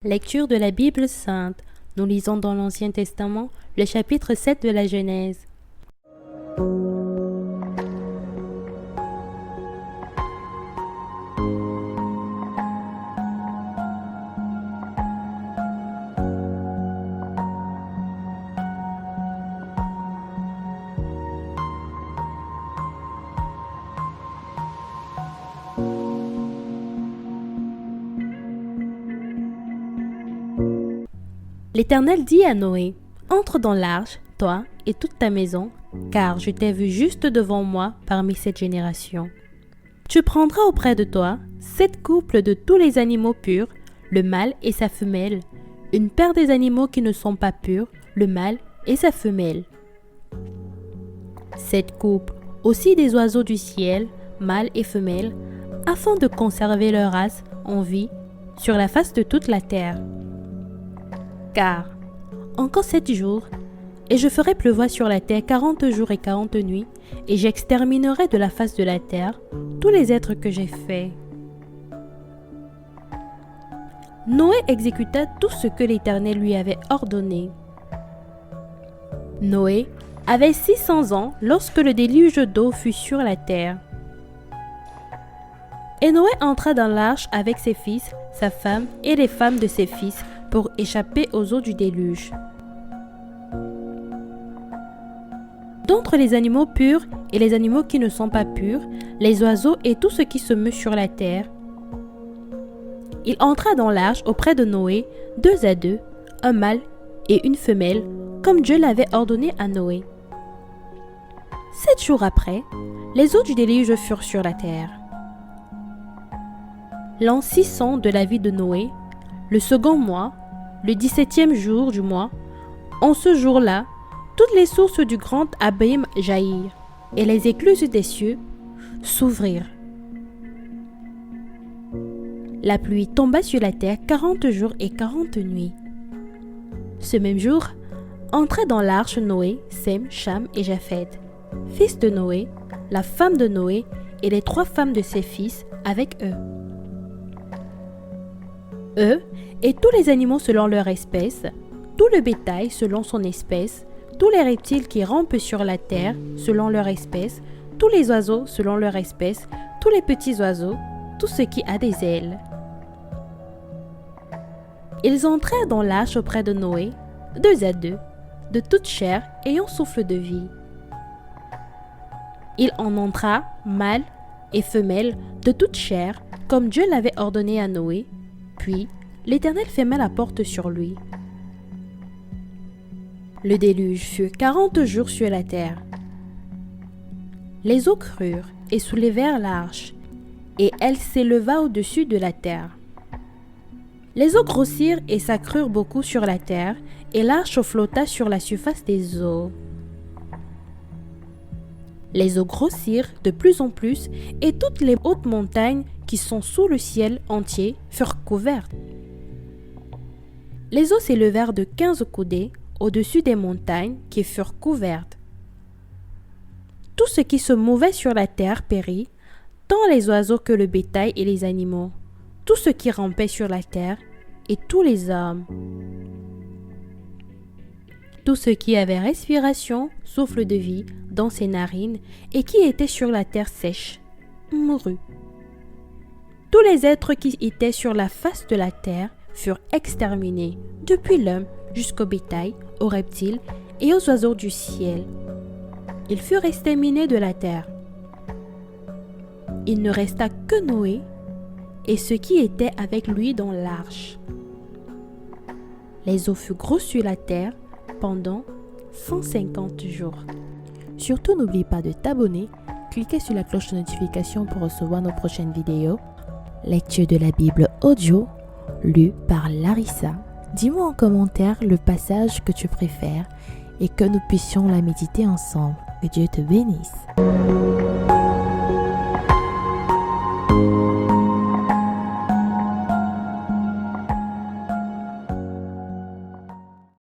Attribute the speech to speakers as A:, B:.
A: Lecture de la Bible sainte. Nous lisons dans l'Ancien Testament le chapitre 7 de la Genèse. L'Éternel dit à Noé, « Entre dans l'arche, toi et toute ta maison, car je t'ai vu juste devant moi parmi cette génération. Tu prendras auprès de toi 7 couples de tous les animaux purs, le mâle et sa femelle, une paire des animaux qui ne sont pas purs, le mâle et sa femelle. 7 couples aussi des oiseaux du ciel, mâles et femelles, afin de conserver leur race en vie sur la face de toute la terre. Car encore 7 jours, et je ferai pleuvoir sur la terre 40 jours et 40 nuits, et j'exterminerai de la face de la terre tous les êtres que j'ai faits. » Noé exécuta tout ce que l'Éternel lui avait ordonné. Noé avait 600 ans lorsque le déluge d'eau fut sur la terre. Et Noé entra dans l'arche avec ses fils, sa femme et les femmes de ses fils, pour échapper aux eaux du déluge. D'entre les animaux purs et les animaux qui ne sont pas purs, les oiseaux et tout ce qui se meut sur la terre, il entra dans l'arche auprès de Noé, 2 à 2, un mâle et une femelle, comme Dieu l'avait ordonné à Noé. 7 jours après, les eaux du déluge furent sur la terre. L'an 600 de la vie de Noé, le second mois, le 17e jour du mois, en ce jour-là, toutes les sources du grand abîme jaillirent, et les écluses des cieux s'ouvrirent. La pluie tomba sur la terre 40 jours et 40 nuits. Ce même jour, entraient dans l'arche Noé, Sem, Cham et Japheth, fils de Noé, la femme de Noé et les 3 femmes de ses fils avec eux. Eux et tous les animaux selon leur espèce, tout le bétail selon son espèce, tous les reptiles qui rampent sur la terre selon leur espèce, tous les oiseaux selon leur espèce, tous les petits oiseaux, tout ce qui a des ailes. Ils entrèrent dans l'arche auprès de Noé, 2 à 2, de toute chair ayant souffle de vie. Il en entra, mâle et femelle, de toute chair, comme Dieu l'avait ordonné à Noé, puis l'Éternel ferma la porte sur lui. Le déluge fut 40 jours sur la terre. Les eaux crurent et soulevèrent l'arche, et elle s'éleva au-dessus de la terre. Les eaux grossirent et s'accrurent beaucoup sur la terre, et l'arche flotta sur la surface des eaux. Les eaux grossirent de plus en plus, et toutes les hautes montagnes qui sont sous le ciel entier furent couvertes. Les eaux s'élevèrent de 15 coudées au-dessus des montagnes qui furent couvertes. Tout ce qui se mouvait sur la terre périt, tant les oiseaux que le bétail et les animaux, tout ce qui rampait sur la terre et tous les hommes. Tout ce qui avait respiration, souffle de vie dans ses narines et qui était sur la terre sèche, mourut. Tous les êtres qui étaient sur la face de la terre furent exterminés, depuis l'homme jusqu'au bétail, aux reptiles et aux oiseaux du ciel. Ils furent exterminés de la terre. Il ne resta que Noé et ceux qui étaient avec lui dans l'arche. Les eaux furent grosses sur la terre pendant 150 jours.
B: Surtout, n'oublie pas de t'abonner, cliquez sur la cloche de notification pour recevoir nos prochaines vidéos. Lecture de la Bible audio, lu par Larissa. Dis-moi en commentaire le passage que tu préfères et que nous puissions la méditer ensemble. Que Dieu te bénisse.